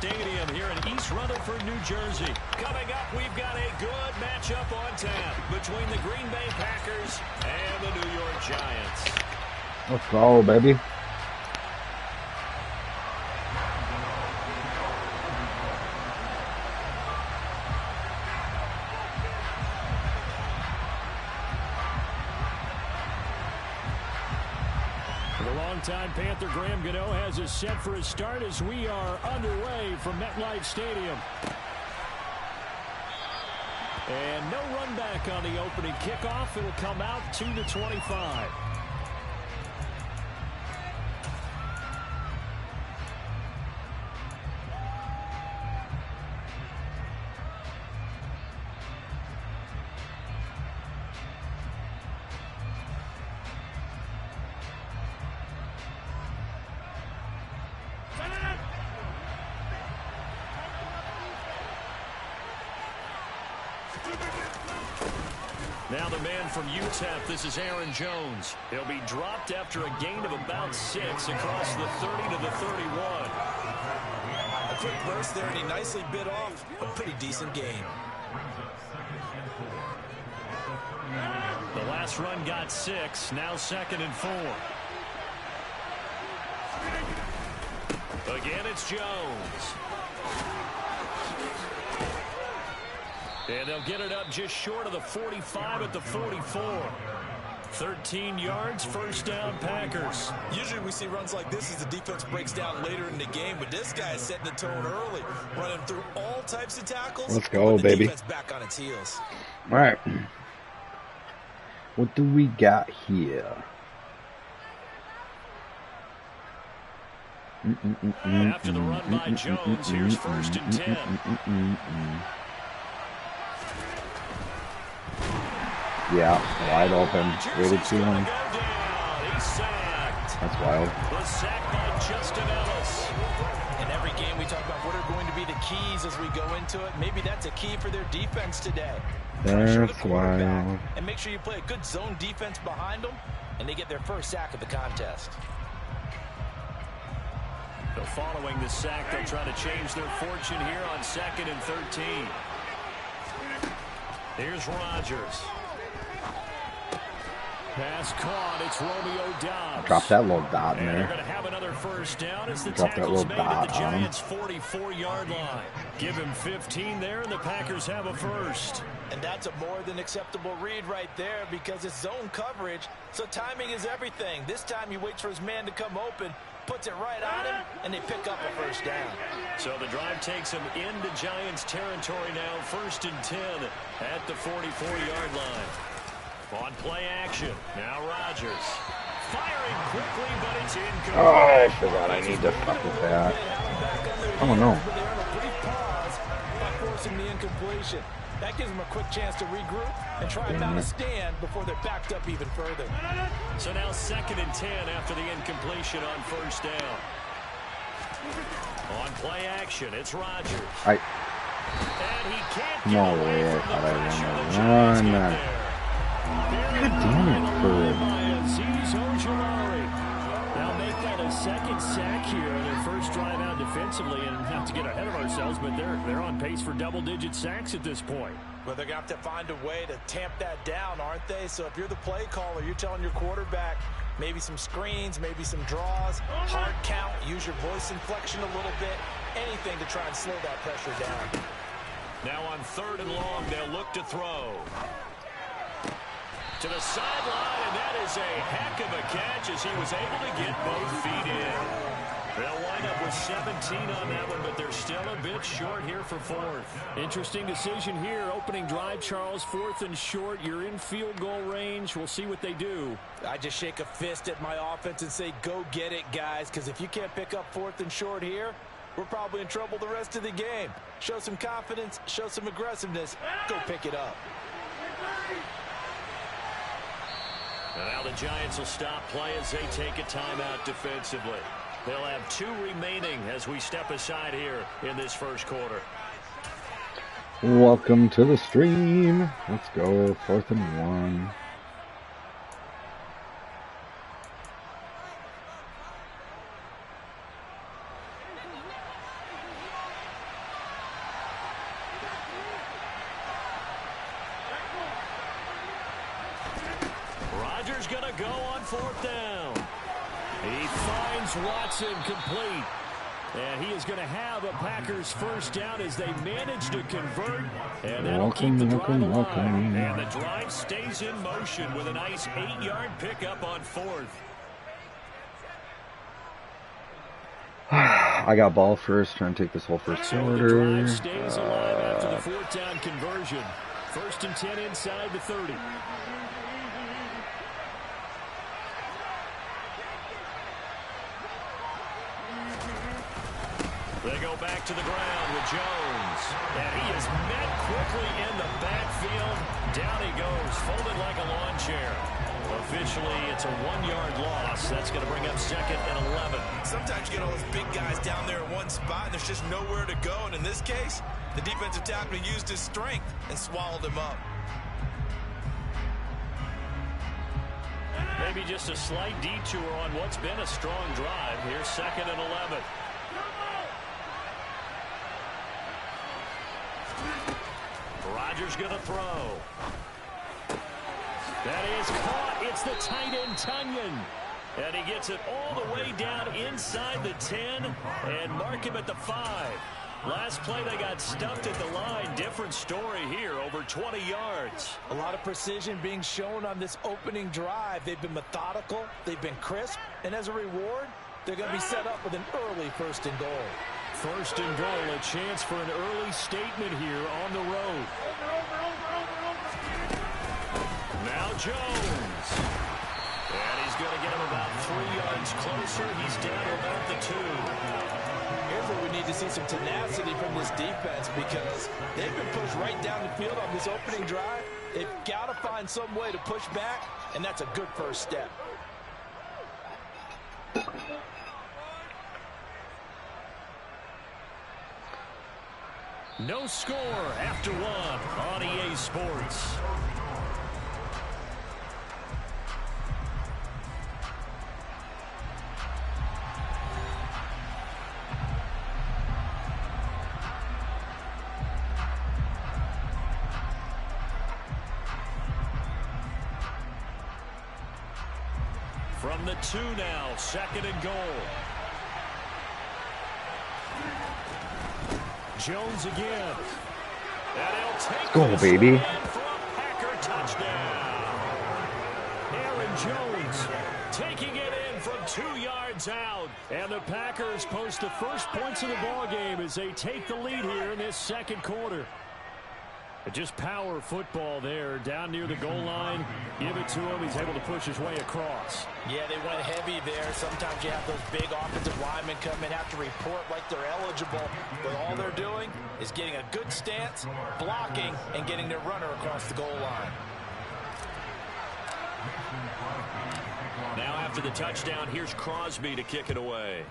Stadium here in East Rutherford, New Jersey. Coming up, we've got a good matchup on tap between the Green Bay Packers and the New York Giants. Let's go, baby. Time Panther Graham Gano has us set for a start as we are underway from MetLife Stadium. And no run back on the opening kickoff. It'll come out 2-25. Now the man from UTEP, this is Aaron Jones. He'll be dropped after a gain of about 6 across the 30 to the 31. A quick burst there, and he nicely bit off a pretty decent gain. The last run got 6, now 2nd and 4. Again, it's Jones. And they'll get it up just short of the 45 at the 44. 13 yards, first down, Packers. Usually we see runs like this as the defense breaks down later in the game, but this guy is setting the tone early, running through all types of tackles. Let's go, baby. Defense back on its heels. All right. What do we got here? After the run by Jones, here's 1st and 10. Yeah, wide open. Waited too long. That's wild. The sack by Justin Ellis. In every game we talk about what are going to be the keys as we go into it. Maybe that's a key for their defense today. Pressure the quarterback and make sure you play a good zone defense behind them, and they get their first sack of the contest. So following the sack, they'll try to change their fortune here on 2nd and 13. Here's Rodgers. Pass caught. It's Romeo Doubs. Drop that little dot in and there. They're going to have another first down as the Drop that tackle's little made at dot the Giants' 44-yard line. Give him 15 there, and the Packers have a first. And that's a more than acceptable read right there because it's zone coverage, so timing is everything. This time he waits for his man to come open, puts it right on him, and they pick up a first down. So the drive takes him into Giants territory now, 1st and 10 at the 44-yard line. On play action, now Rodgers. Firing quickly, but it's incomplete. Oh, I forgot I need to fuck with that. Oh, no. By forcing the incompletion. That gives them a quick chance to regroup and try and mount a stand before they're backed up even further. So now 2nd and 10 after the incompletion on first down. On play action, it's Rodgers. And he can't get away from the pressure the Giants get there. God damn it, Now make that a 2nd sack here in their first drive out defensively, and not to get ahead of ourselves, but they're on pace for double-digit sacks at this point. Well, they're going to have to find a way to tamp that down, aren't they? So if you're the play caller, you're telling your quarterback maybe some screens, maybe some draws, hard count, use your voice inflection a little bit, anything to try and slow that pressure down. Now on 3rd and long, they'll look to throw. To the sideline, and that is a heck of a catch as he was able to get both feet in. They'll wind up with 17 on that one, but they're still a bit short here for 4th. Interesting decision here. Opening drive, Charles, 4th and short. You're in field goal range. We'll see what they do. I just shake a fist at my offense and say, go get it, guys, because if you can't pick up 4th and short here, we're probably in trouble the rest of the game. Show some confidence, show some aggressiveness, go pick it up. And now the Giants will stop play as they take a timeout defensively. They'll have 2 remaining as we step aside here in this first quarter. Welcome to the stream. Let's go. 4th and 1. Rodgers going to go on 4th down. He finds Watson complete. And he is going to have a Packers first down as they manage to convert. And that'll keep the drive alive. And the drive stays in motion with a nice 8-yard pickup on 4th. I got ball first, trying to take this whole first quarter. The drive stays alive after the 4th down conversion. 1st and 10 inside the 30. They go back to the ground with Jones. And he is met quickly in the backfield. Down he goes, folded like a lawn chair. Officially, it's a 1-yard loss. That's going to bring up 2nd and 11. Sometimes you get all those big guys down there in one spot, and there's just nowhere to go. And in this case, the defensive tackle used his strength and swallowed him up. Maybe just a slight detour on what's been a strong drive. Here's 2nd and 11. Rodgers going to throw. That is caught. It's the tight end, Tunyon. And he gets it all the way down inside the 10 and mark him at the 5. Last play, they got stuffed at the line. Different story here, over 20 yards. A lot of precision being shown on this opening drive. They've been methodical. They've been crisp. And as a reward, they're going to be set up with an early 1st and goal. 1st and goal, a chance for an early statement here on the road. Now Jones. And he's going to get him about 3 yards closer. He's down to about the 2. Here's where we need to see some tenacity from this defense because they've been pushed right down the field on this opening drive. They've got to find some way to push back, and that's a good first step. No score after 1 on EA Sports. From the 2 now, 2nd and goal. Jones again. And he'll take go, baby. For a Packer touchdown. Aaron Jones taking it in from 2 yards out. And the Packers post the first points of the ball game as they take the lead here in this 2nd quarter. Just power football there down near the goal line. Give it to him. He's able to push his way across. Yeah, they went heavy there. Sometimes you have those big offensive linemen come in, have to report like they're eligible. But all they're doing is getting a good stance, blocking, and getting their runner across the goal line. Now after the touchdown, here's Crosby to kick it away.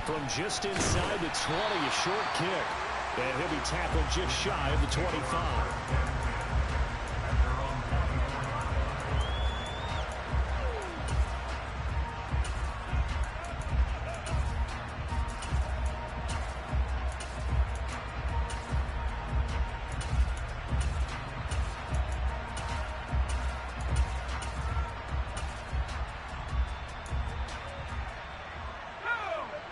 From just inside the 20, a short kick. And he'll be tackled just shy of the 25.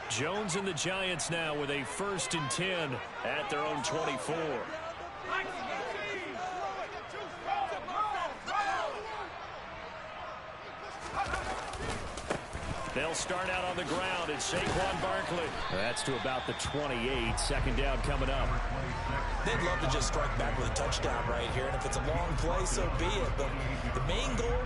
Jones and the Giants now with a 1st and 10 at their own 24. They'll start out on the ground. It's Saquon Barkley. That's to about the 28. 2nd down coming up. They'd love to just strike back with a touchdown right here. And if it's a long play, so be it. But the main goal,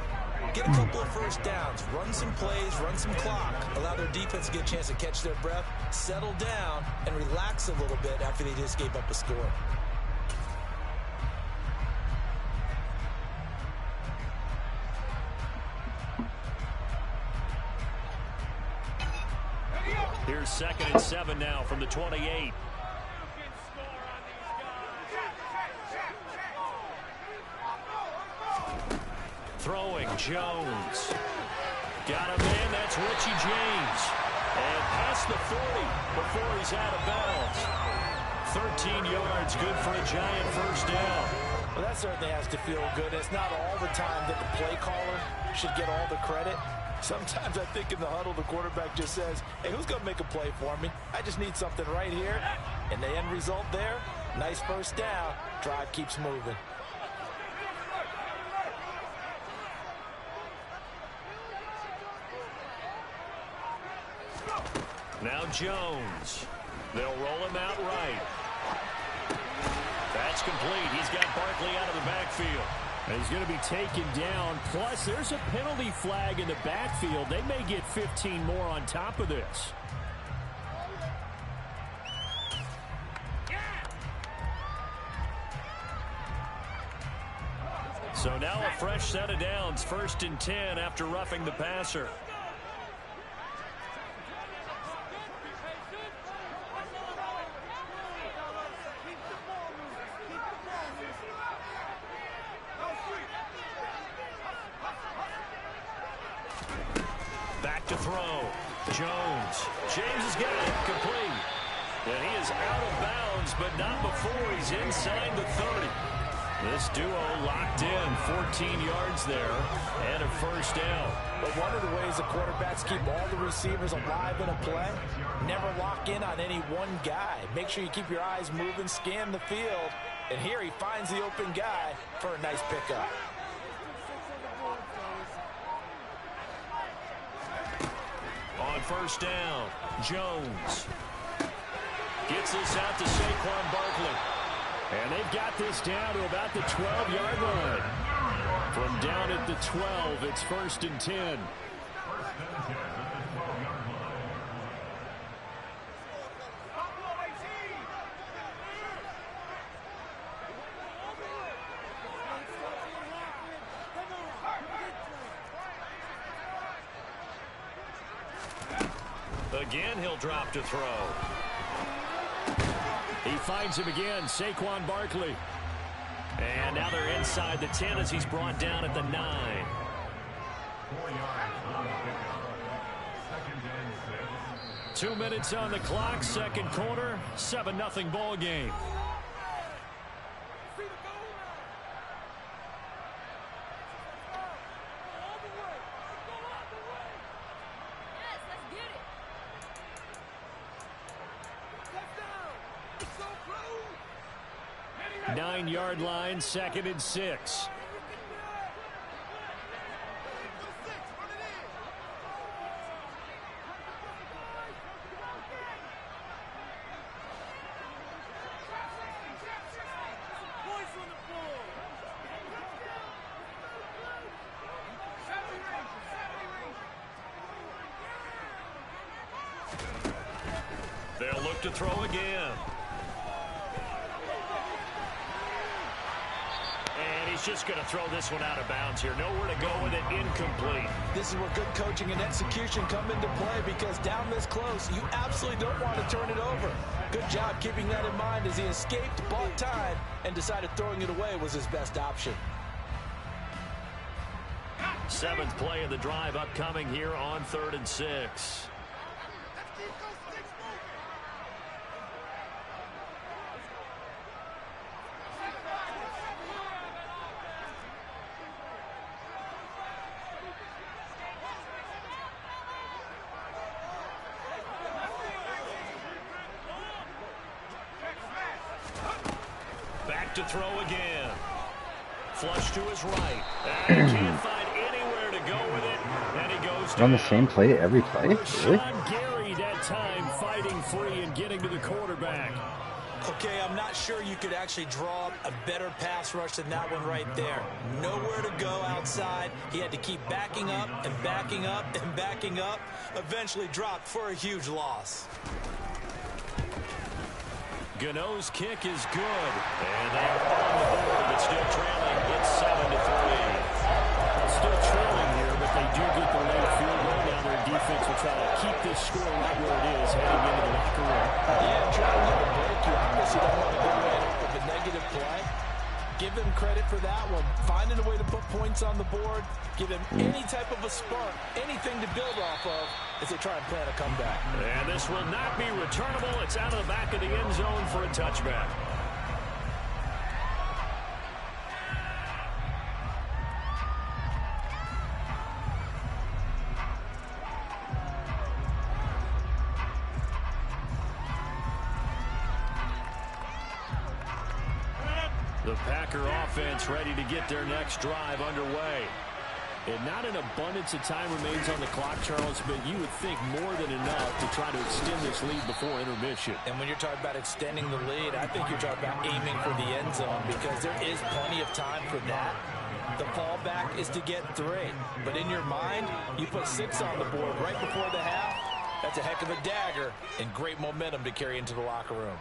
get a couple of first downs, run some plays, run some clock, allow their defense to get a chance to catch their breath, settle down, and relax a little bit after they just gave up a score. Here's 2nd and 7 now from the 28. Throwing, Jones. Got him in, that's Richie James. And past the 40 before he's out of bounds. 13 yards, good for a giant first down. Well, that certainly has to feel good. It's not all the time that the play caller should get all the credit. Sometimes I think in the huddle, the quarterback just says, hey, who's going to make a play for me? I just need something right here. And the end result there, nice first down. Drive keeps moving. Now Jones. They'll roll him out right. That's complete. He's got Barkley out of the backfield. And he's going to be taken down. Plus, there's a penalty flag in the backfield. They may get 15 more on top of this. So now a fresh set of downs. 1st and 10 after roughing the passer. Back to throw. Jones. James has got it. Complete. And he is out of bounds, but not before he's inside the 30. This duo locked in. 14 yards there and a first down. But one of the ways the quarterbacks keep all the receivers alive in a play, never lock in on any one guy. Make sure you keep your eyes moving, scan the field. And here he finds the open guy for a nice pickup. On first down, Jones gets this out to Saquon Barkley. And they've got this down to about the 12-yard line. From down at the 12, it's 1st and 10. Again, he'll drop to throw. He finds him again, Saquon Barkley. And now they're inside the 10 as he's brought down at the 9. 2 minutes on the clock, second quarter, 7-0 ball game. Nine-yard line, 2nd and 6. They'll look to throw again. He's just going to throw this one out of bounds here. Nowhere to go with it. Incomplete. This is where good coaching and execution come into play, because down this close, you absolutely don't want to turn it over. Good job keeping that in mind as he escaped, bought time, and decided throwing it away was his best option. 7th play of the drive upcoming here on 3rd and 6. To throw again. Flush to his right. And he can't find anywhere to go with it. And he goes on the same play every play? Really? Sean Gary that time fighting free and getting to the quarterback. Okay, I'm not sure you could actually draw up a better pass rush than that one right there. Nowhere to go outside. He had to keep backing up and backing up and backing up. Eventually dropped for a huge loss. Gano's kick is good. And they are on the board, but still trailing. It's 7-3. Still trailing here, but they do get the late field goal. Now their defense will try to keep this score right where it is heading into the locker room. Yeah, trying to get a break. You obviously don't want to go in with a negative play. give them credit for that one. Finding a way to put points on the board, give them any type of a spark, anything to build off of as they try and plan a comeback. And this will not be returnable. It's out of the back of the end zone for a touchback. The Packer offense ready to get their next drive underway. And not an abundance of time remains on the clock, Charles, but you would think more than enough to try to extend this lead before intermission. And when you're talking about extending the lead, I think you're talking about aiming for the end zone because there is plenty of time for that. The fallback is to get 3. But in your mind, you put 6 on the board right before the half. That's a heck of a dagger and great momentum to carry into the locker room.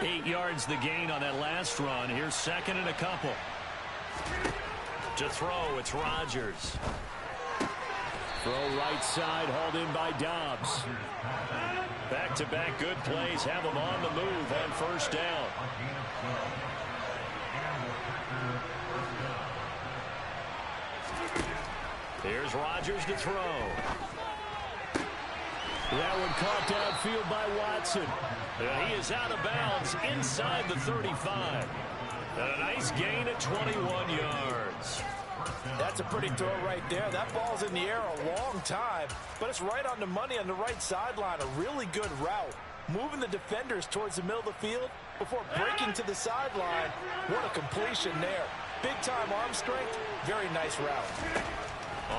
8 yards the gain on that last run. Here's second and a couple. To throw, it's Rodgers. Throw right side, hauled in by Dobbs. Back-to-back good plays have him on the move on first down. Here's Rodgers to throw. That one caught downfield by Watson. And he is out of bounds inside the 35. And a nice gain at 21 yards. That's a pretty throw right there. That ball's in the air a long time, but it's right on the money on the right sideline. A really good route. Moving the defenders towards the middle of the field before breaking to the sideline. What a completion there. Big-time arm strength. Very nice route.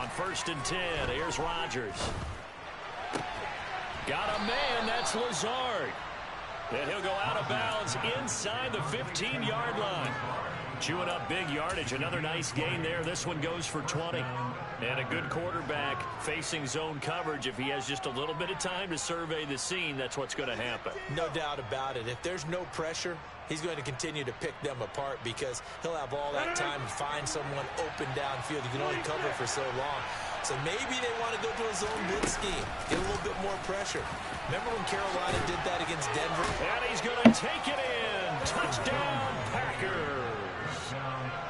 On first and 10, here's Rodgers. Got a man, that's Lazard. And he'll go out of bounds inside the 15-yard line. Chewing up big yardage. Another nice gain there. This one goes for 20. And a good quarterback facing zone coverage. If he has just a little bit of time to survey the scene, that's what's going to happen. No doubt about it. If there's no pressure, he's going to continue to pick them apart because he'll have all that time to find someone open downfield. You can only cover for so long. So maybe they want to go to a zone blitz scheme, get a little bit more pressure. Remember when Carolina did that against Denver? And he's going to take it in. Touchdown, Packers.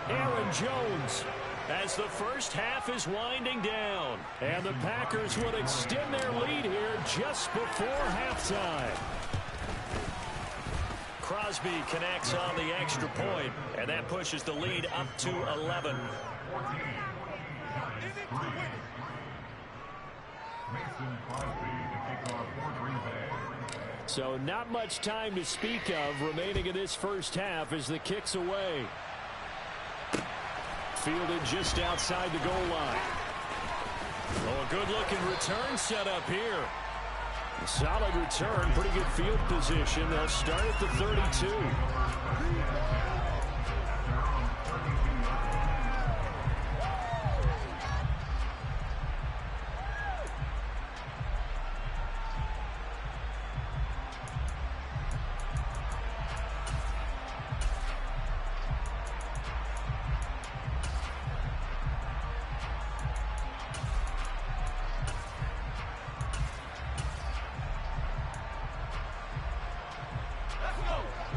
Aaron Jones as the first half is winding down. And the Packers will extend their lead here just before halftime. Crosby connects on the extra point, and that pushes the lead up to 11. So not much time to speak of remaining in this first half as the kick's away. Fielded just outside the goal line. Oh, a good-looking return set up here. Solid return, pretty good field position. They'll start at the 32.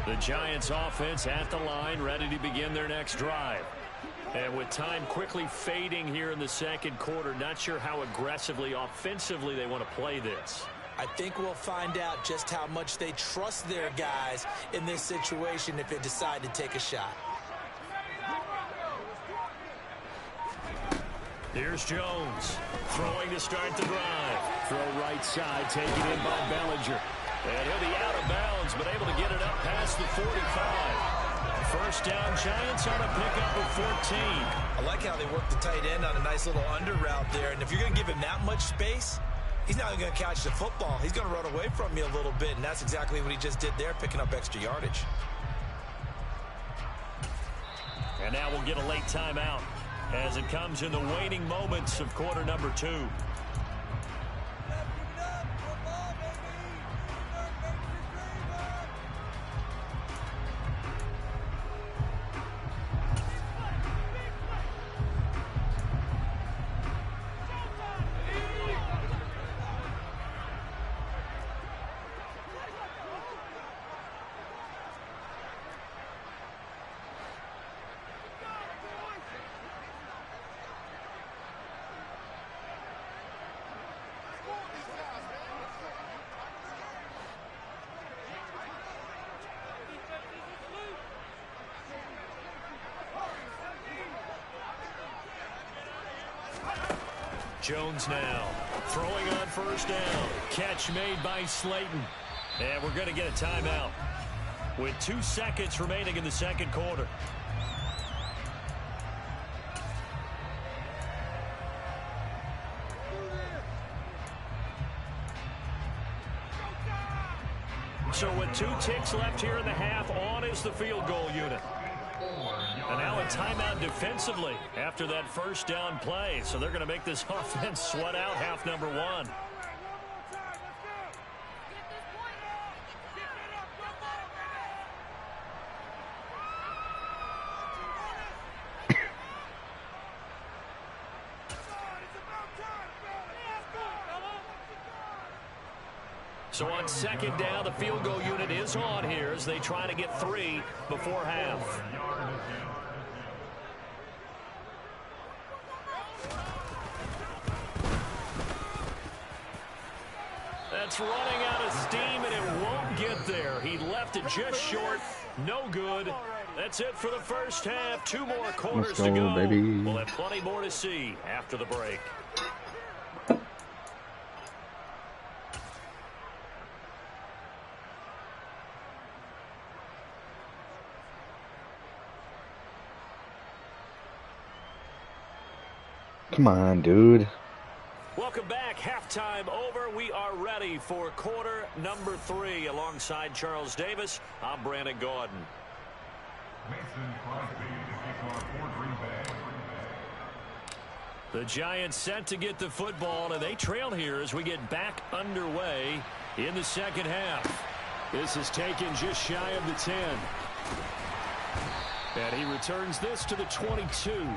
The Giants offense at the line, ready to begin their next drive. And with time quickly fading here in the second quarter, not sure how aggressively, offensively they want to play this. I think we'll find out just how much they trust their guys in this situation if they decide to take a shot. Here's Jones, throwing to start the drive. Throw right side, taken in by Bellinger. And he'll be out of bounds, but able to get it up past the 45. First down, Giants on a pickup of 14. I like how they work the tight end on a nice little under route there. And if you're going to give him that much space, he's not going to catch the football. He's going to run away from you a little bit, and that's exactly what he just did there, picking up extra yardage. And now we'll get a late timeout as it comes in the waning moments of quarter number 2. Jones now throwing on first down. Catch made by Slayton. And we're going to get a timeout with 2 seconds remaining in the second quarter. So with 2 ticks left here in the half, on is the field goal unit. And now a timeout defensively after that first down play. So they're going to make this offense sweat out half number 1. So on second down, the field goal unit is on here as they try to get 3 before half. That's running out of steam, and it won't get there. He left it just short. No good. That's it for the first half. 2 more quarters to go. Baby. We'll have plenty more to see after the break. Come on, dude. Welcome back. Halftime over. We are ready for quarter number 3. Alongside Charles Davis, I'm Brandon Gordon. The Giants set to get the football, and they trail here as we get back underway in the second half. This is taken just shy of the 10. And he returns this to the 22.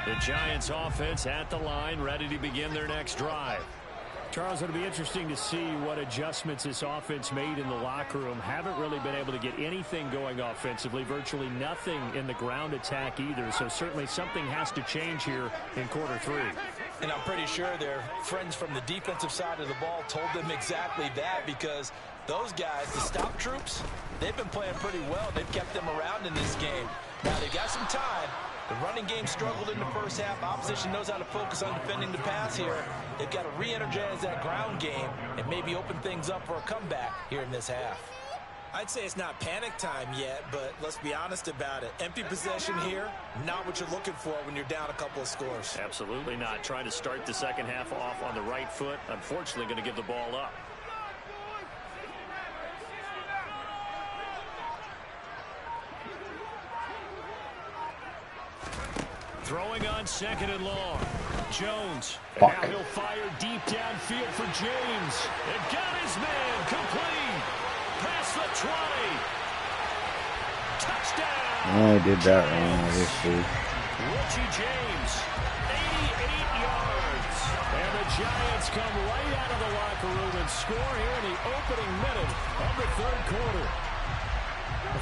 The Giants offense at the line, ready to begin their next drive. Charles, it'll be interesting to see what adjustments this offense made in the locker room. Haven't really been able to get anything going offensively, virtually nothing in the ground attack either. So certainly something has to change here in quarter 3. And I'm pretty sure their friends from the defensive side of the ball told them exactly that, because those guys, the stop troops, they've been playing pretty well. They've kept them around in this game. Now they've got some time. The running game struggled in the first half. Opposition knows how to focus on defending the pass here. They've got to re-energize that ground game and maybe open things up for a comeback here in this half. I'd say it's not panic time yet, but let's be honest about it. Empty possession here, not what you're looking for when you're down a couple of scores. Absolutely not. Trying to start the second half off on the right foot. Unfortunately, going to give the ball up. Throwing on second and long. Jones. And now he'll fire deep downfield for James. And got his man complete. Past the 20. Touchdown. I did that wrong, obviously. Richie James. 88 yards. And the Giants come right out of the locker room and score here in the opening minute of the third quarter.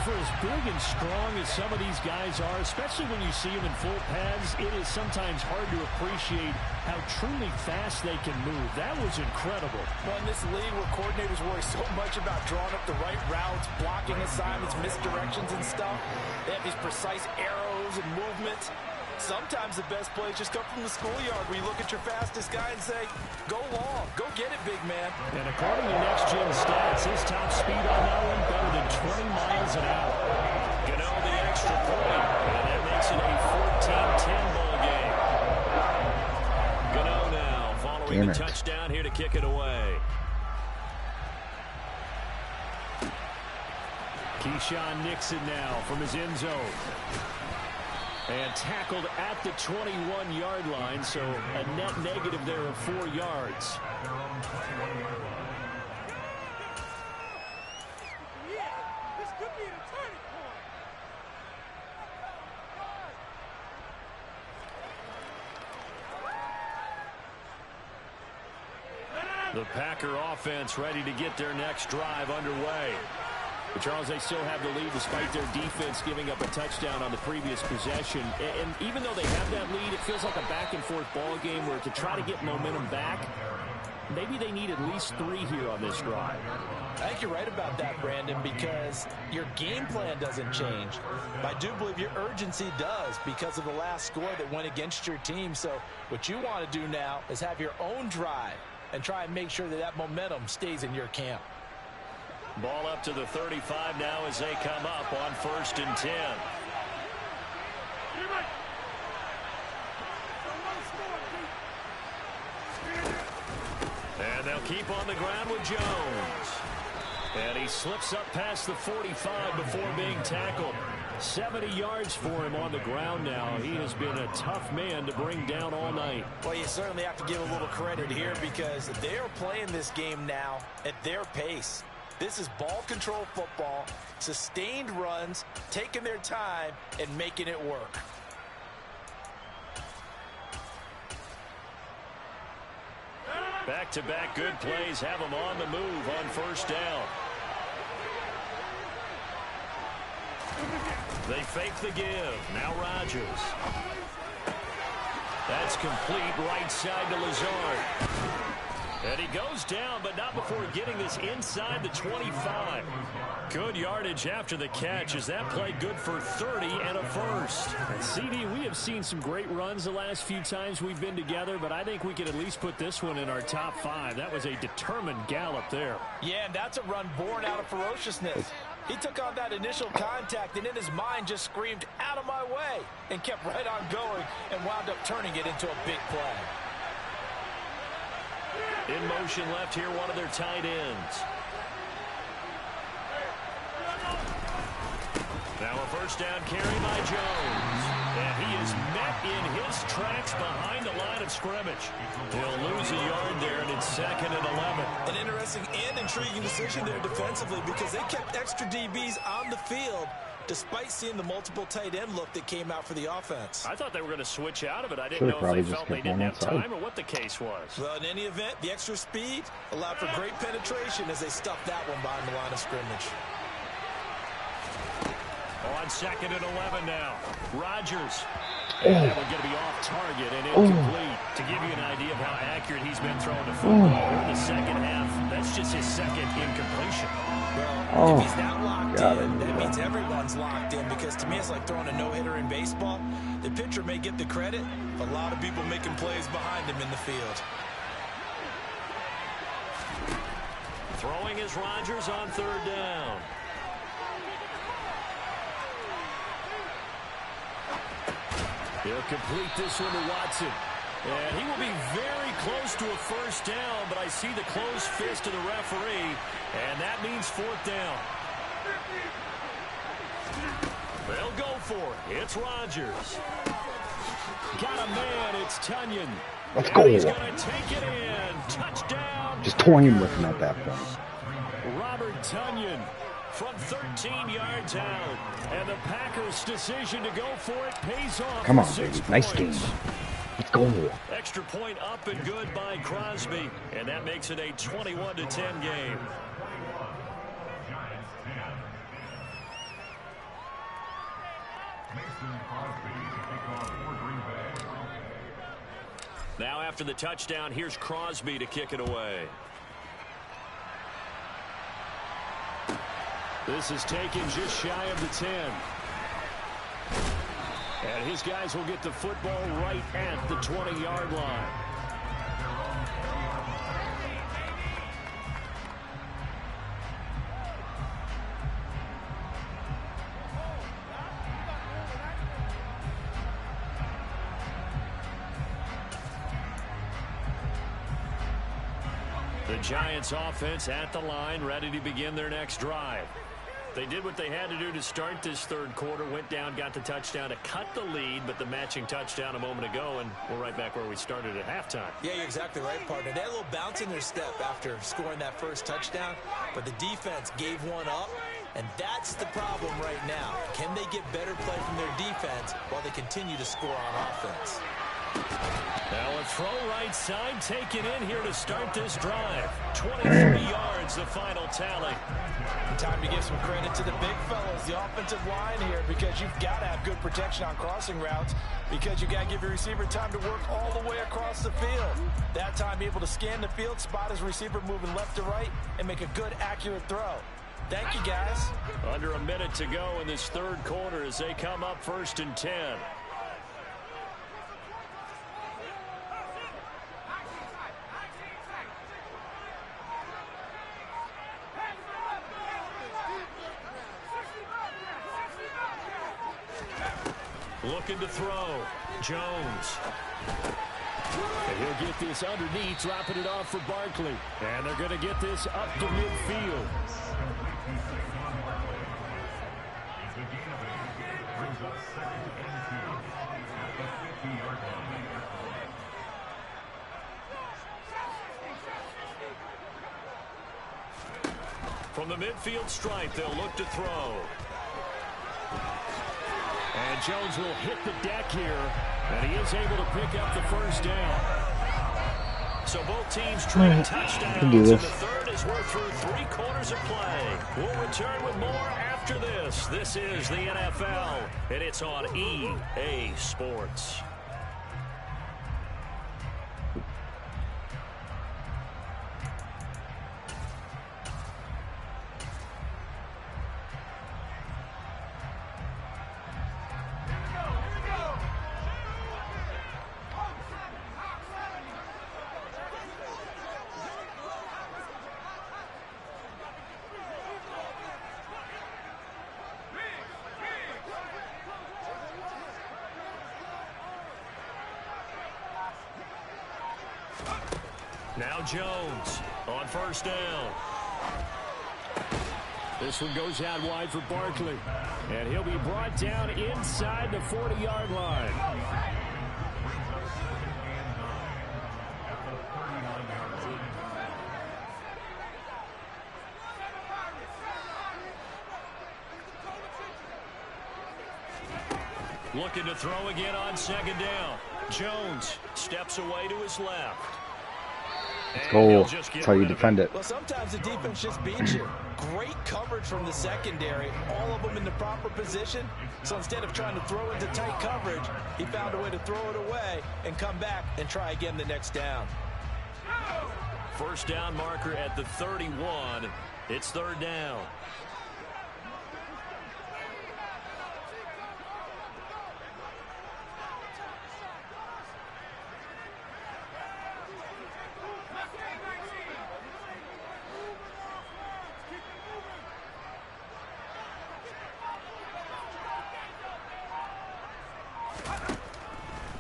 For as big and strong as some of these guys are, especially when you see them in full pads, it is sometimes hard to appreciate how truly fast they can move. That was incredible. Well, in this league where coordinators worry so much about drawing up the right routes, blocking assignments, misdirections and stuff, they have these precise arrows and movements. Sometimes the best plays just come from the schoolyard where you look at your fastest guy and say, go long, go get it, big man. And according to Next Gen Stats, his top speed on that one better than 20 miles an hour. Gano the extra point, and that makes it a 14-10 ball game. Gano now following the touchdown here to kick it away. Keyshawn Nixon now from his end zone. And tackled at the 21-yard line, so a net negative there of 4 yards. The Packer offense ready to get their next drive underway. But Charles, they still have the lead despite their defense giving up a touchdown on the previous possession. And even though they have that lead, it feels like a back-and-forth ball game where to try to get momentum back, maybe they need at least 3 here on this drive. I think you're right about that, Brandon, because your game plan doesn't change. I do believe your urgency does because of the last score that went against your team. So what you want to do now is have your own drive and try and make sure that that momentum stays in your camp. Ball up to the 35 now as they come up on 1st and 10. And they'll keep on the ground with Jones. And he slips up past the 45 before being tackled. 70 yards for him on the ground now. He has been a tough man to bring down all night. Well, you certainly have to give a little credit here because they are playing this game now at their pace. This is ball control football, sustained runs, taking their time, and making it work. Back-to-back good plays have them on the move on 1st down. They fake the give. Now Rodgers. That's complete right side to Lazard. And he goes down, but not before getting this inside the 25. Good yardage after the catch as that play good for 30 and a first. And CD, we have seen some great runs the last few times we've been together, but I think we can at least put this one in our top 5. That was a determined gallop there. Yeah, and that's a run born out of ferociousness. He took on that initial contact and in his mind just screamed, "Out of my way," and kept right on going and wound up turning it into a big play. In motion left here, one of their tight ends. Now a 1st down carry by Jones. And he is met in his tracks behind the line of scrimmage. He'll lose a yard there, and it's 2nd and 11. An interesting and intriguing decision there defensively because they kept extra DBs on the field despite seeing the multiple tight end look that came out for the offense. I thought they were going to switch out of it. I didn't know if they felt they didn't have time or what the case was. Well, in any event, the extra speed allowed for great penetration as they stuffed that one behind the line of scrimmage. On 2nd and 11 now. Rodgers. And that one going to be off target and incomplete. To give you an idea of how accurate he's been throwing the football in the second half, that's just his 2nd incompletion. Well, if he's not locked in, that means everyone's locked in because to me it's like throwing a no-hitter in baseball. The pitcher may get the credit, but a lot of people making plays behind him in the field. Throwing is Rodgers on 3rd down. He'll complete this one to Watson. And he will be very close to a 1st down, but I see the closed fist of the referee, and that means 4th down. They'll go for it. It's Rodgers. Got a man. It's Tunyon. Let's go. He's going to take it in. Touchdown. Just toying with him at that point. Robert Tunyon from 13 yards out. And the Packers' decision to go for it pays off. Come on, baby. Nice game. Let's go. Extra point up and good by Crosby. And that makes it a 21-10 game. Now after the touchdown, here's Crosby to kick it away. This is taken just shy of the 10. And his guys will get the football right at the 20-yard line. The Giants offense at the line, ready to begin their next drive. They did what they had to do to start this 3rd quarter, went down, got the touchdown to cut the lead, but the matching touchdown a moment ago, and we're right back where we started at halftime. Yeah, you're exactly right, partner. They had a little bounce in their step after scoring that first touchdown, but the defense gave one up, and that's the problem right now. Can they get better play from their defense while they continue to score on offense? Now a throw right side taken in here to start this drive. 23 yards, the final tally. Time to give some credit to the big fellas, the offensive line here, because you've got to have good protection on crossing routes, because you got to give your receiver time to work all the way across the field. That time able to scan the field, spot his receiver moving left to right, and make a good, accurate throw. Thank you, guys. Under a minute to go in this third quarter as they come up 1st and 10. Looking to throw. Jones. And he'll get this underneath, dropping it off for Barkley. And they're going to get this up to midfield. From the midfield stripe, they'll look to throw. And Jones will hit the deck here, and he is able to pick up the first down. So both teams trading touchdowns, and the third as we're through 3 quarters of play. We'll return with more after this. This is the NFL, and it's on EA Sports. Now Jones on first down. This one goes out wide for Barkley. And he'll be brought down inside the 40-yard line. Looking to throw again on second down. Jones steps away to his left. Let's go. That's how you defend it. Well, sometimes the defense just beats you. Great coverage from the secondary, all of them in the proper position. So instead of trying to throw into tight coverage, he found a way to throw it away and come back and try again the next down. First down marker at the 31. It's third down.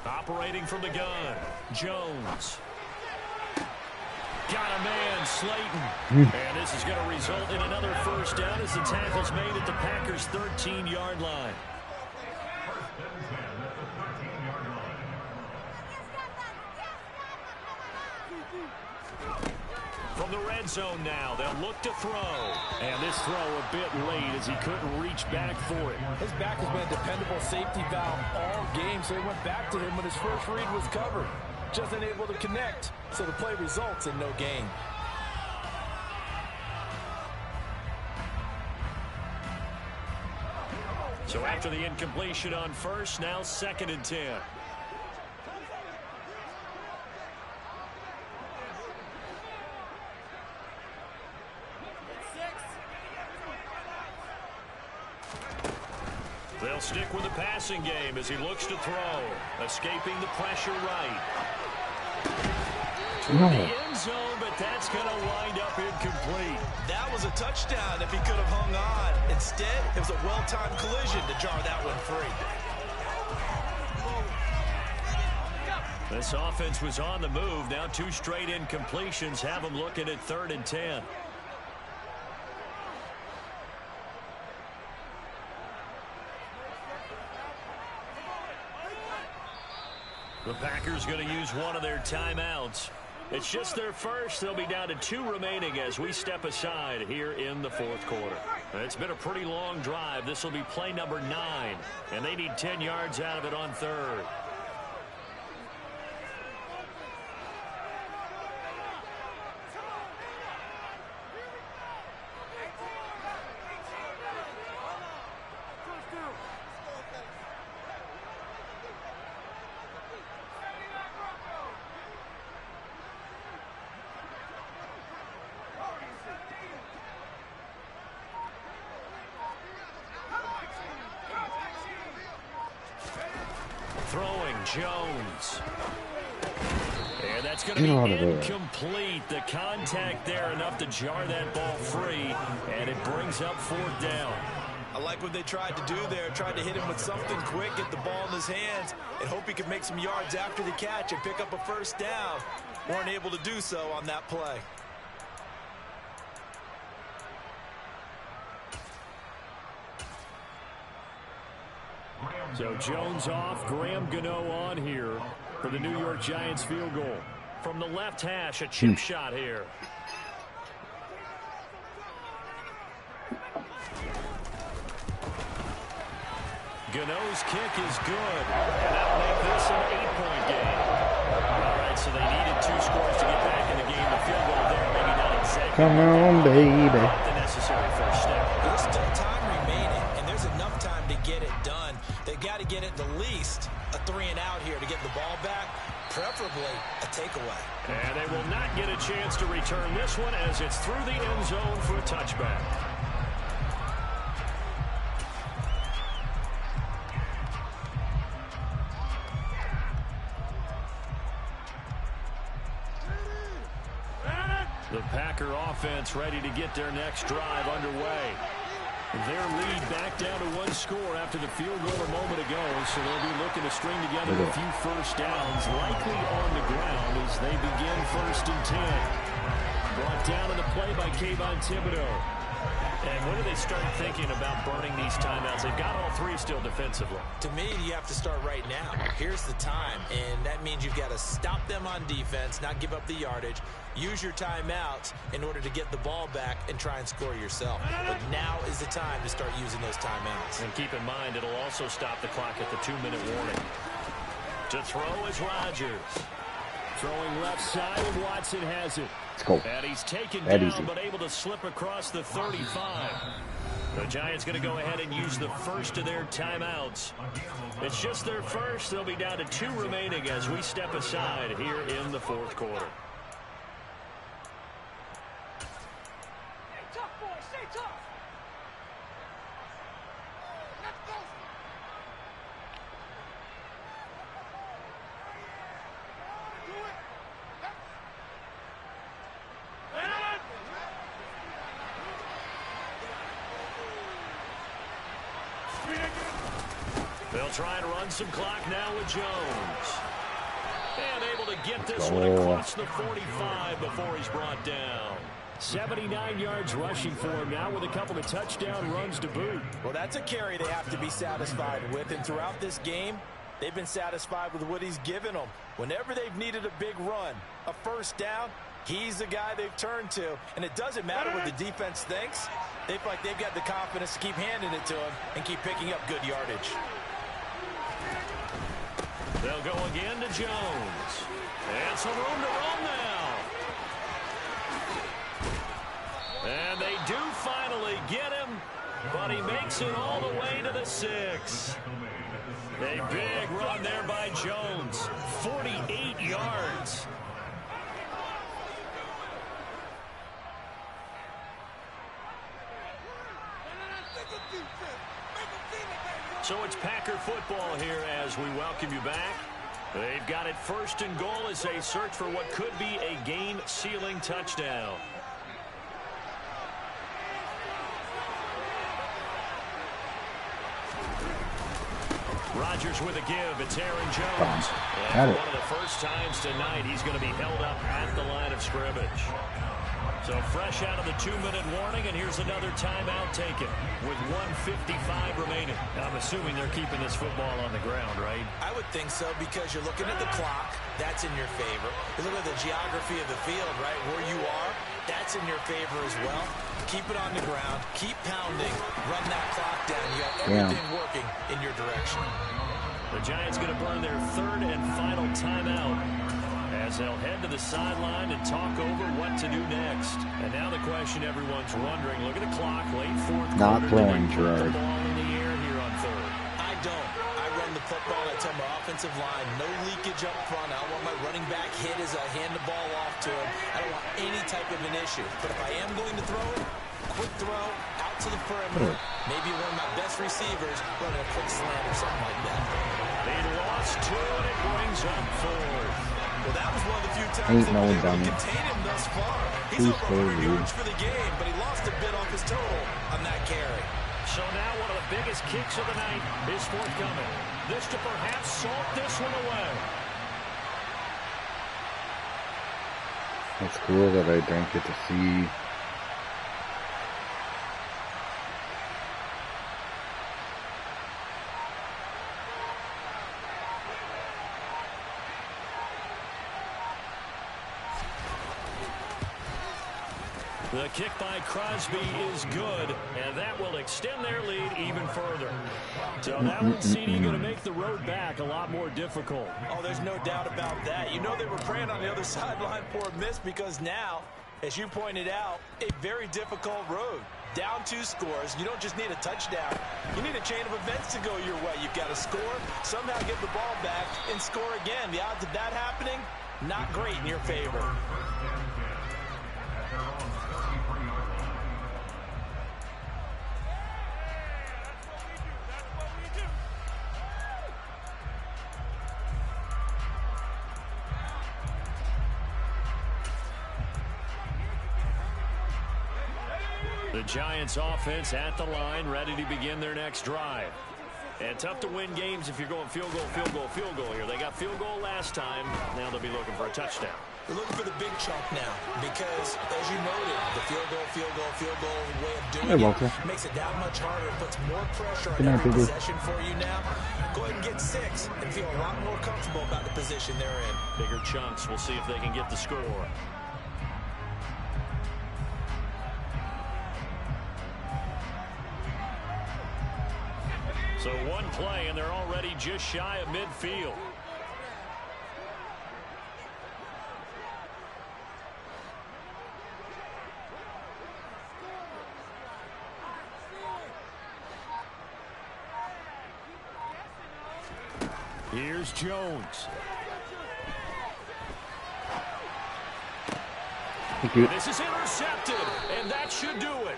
Operating from the gun, Jones. Got a man, Slayton. And this is going to result in another first down as the tackle's made at the Packers' 13-yard line. From the red zone now, they'll look to throw. And this throw a bit late as he couldn't reach back for it. His back has been a dependable safety valve all game, so he went back to him when his first read was covered. Just unable to connect, so the play results in no gain. So after the incompletion on first, now 2nd and 10. They'll stick with the passing game as he looks to throw. Escaping the pressure right. To the end zone, but that's going to wind up incomplete. That was a touchdown if he could have hung on. Instead, it was a well-timed collision to jar that one free. This offense was on the move. Now 2 straight incompletions have them looking at 3rd and 10. The Packers going to use one of their timeouts. It's just their first. They'll be down to 2 remaining as we step aside here in the 4th quarter. It's been a pretty long drive. This will be play number 9, and they need 10 yards out of it on 3rd. Jones. And that's going to be incomplete. The contact there enough to jar that ball free, and it brings up 4th down. I like what they tried to do there. Tried to hit him with something quick, get the ball in his hands, and hope he could make some yards after the catch and pick up a 1st down. Weren't able to do so on that play. So Jones off, Graham Gano on here for the New York Giants field goal. From the left hash, a chip shot here. Gano's kick is good, and that'll make this an 8-point game. All right, so they needed 2 scores to get back in the game. The field goal there, maybe not exactly. Come on, baby. The necessary first step. There's still time remaining, and there's enough time to get it done. They've got to get it the least a 3-and-out here to get the ball back, preferably a takeaway. And they will not get a chance to return this one as it's through the end zone for a touchback. The Packer offense ready to get their next drive underway. Their lead back down to 1 score after the field goal a moment ago, so they'll be looking to string together a few first downs, likely on the ground as they begin 1st and 10. Brought down on the play by Kayvon Thibodeau. And when do they start thinking about burning these timeouts? They've got all 3 still defensively. To me, you have to start right now. Here's the time, and that means you've got to stop them on defense, not give up the yardage, use your timeouts in order to get the ball back and try and score yourself. But now is the time to start using those timeouts. And keep in mind, it'll also stop the clock at the 2-minute warning. To throw is Rodgers. Throwing left side, and Watson has it. Let's go. And he's taken That down, easy. but able to slip across the 35. The Giants going to go ahead and use the first of their timeouts. It's just their first. They'll be down to 2 remaining as we step aside here in the 4th quarter. Stay tough, boys. Stay tough. Let's go. They'll try and run some clock now with Jones. And able to get this one across the 45 before he's brought down. 79 yards rushing for him now with a couple of touchdown runs to boot. Well, that's a carry they have to be satisfied with, and throughout this game, they've been satisfied with what he's given them. Whenever they've needed a big run, a 1st down, he's the guy they've turned to, and it doesn't matter what the defense thinks. They feel like they've got the confidence to keep handing it to him and keep picking up good yardage. They'll go again to Jones. And some room to run now. And they do finally get him, but he makes it all the way to the 6. A big run there by Jones. 48 yards. So it's Packer football here as we welcome you back. They've got it 1st and goal as they search for what could be a game-sealing touchdown. Rodgers with a give. It's Aaron Jones. And one of the first times tonight he's going to be held up at the line of scrimmage. So fresh out of the 2-minute warning, and here's another timeout taken with 1:55 remaining. I'm assuming they're keeping this football on the ground, right? I would think so, because you're looking at the clock. That's in your favor. You look at the geography of the field, right, where you are. That's in your favor as well. Keep it on the ground. Keep pounding. Run that clock down. You have everything working in your direction. The Giants going to burn their 3rd and final timeout as they'll head to the sideline and talk over what to do next. And now the question everyone's wondering, look at the clock, late 4th quarter. Not throwing, The Gerard. ball in the air here on 3rd. I don't. I run the football. I tell my offensive line, no leakage up front. I don't want my running back hit as I hand the ball off to him. I don't want any type of an issue. But if I am going to throw it, quick throw, out to the perimeter. Maybe one of my best receivers running a quick slant or something like that. They lost 2, and it brings up 4th. Well, that was one of the few times Ain't they no were able dummy. to contain him thus far. He's Too over slow 100 lead. yards for the game, but he lost a bit off his total on that carry. So now one of the biggest kicks of the night is forthcoming. This to perhaps salt this one away. It's cool that I don't get to see. The kick by Crosby is good, and that will extend their lead even further. So that one's CD going to make the road back a lot more difficult. Oh, there's no doubt about that. You know they were praying on the other sideline for a miss because now, as you pointed out, a very difficult road. Down 2 scores. You don't just need a touchdown. You need a chain of events to go your way. You've got to score, somehow get the ball back, and score again. The odds of that happening, not great in your favor. The Giants offense at the line, ready to begin their next drive. And tough to win games if you're going field goal, field goal, field goal here. They got field goal last time. Now they'll be looking for a touchdown. They're looking for the big chunk now because, as you noted, the field goal way of doing it makes it that much harder. It puts more pressure on every possession for you now. Go ahead and get 6 and feel a lot more comfortable about the position they're in. Bigger chunks. We'll see if they can get the score. So one play, and they're already just shy of midfield. Here's Jones. This is intercepted, and that should do it.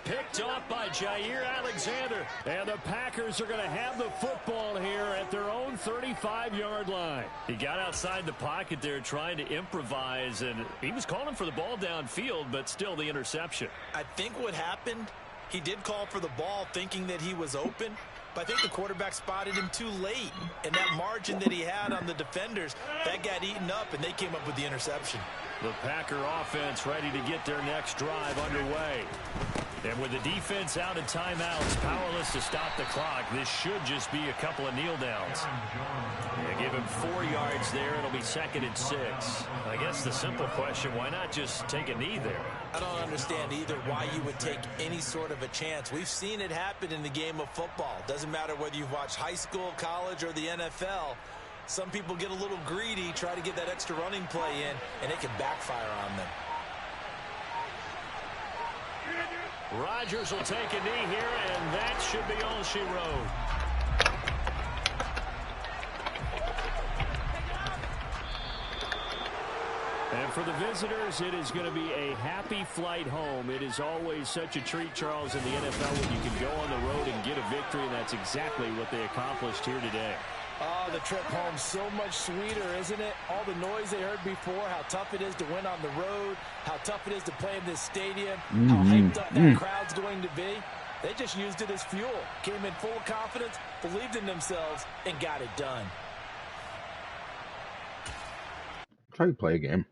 Picked off by Jair Alexander, and the Packers are going to have the football here at their own 35-yard line. He got outside the pocket there trying to improvise, and he was calling for the ball downfield, but still the interception. I think what happened, he did call for the ball thinking that he was open, but I think the quarterback spotted him too late, and that margin that he had on the defenders, that got eaten up, and they came up with the interception. The Packer offense ready to get their next drive underway. And with the defense out of timeouts, powerless to stop the clock, this should just be a couple of kneel downs. They give him 4 yards there. It'll be 2nd and 6. I guess the simple question, why not just take a knee there? I don't understand either why you would take any sort of a chance. We've seen it happen in the game of football. Doesn't matter whether you've watched high school, college, or the NFL. Some people get a little greedy, try to get that extra running play in, and it can backfire on them. Rodgers will take a knee here, and that should be all she wrote. And for the visitors, it is going to be a happy flight home. It is always such a treat, Charles, in the NFL when you can go on the road and get a victory, and that's exactly what they accomplished here today. Oh, the trip home so much sweeter, isn't it? All the noise they heard before, how tough it is to win on the road, how tough it is to play in this stadium, how hyped up that crowd's going to be. They just used it as fuel, came in full of confidence, believed in themselves, and got it done. Try to play a game.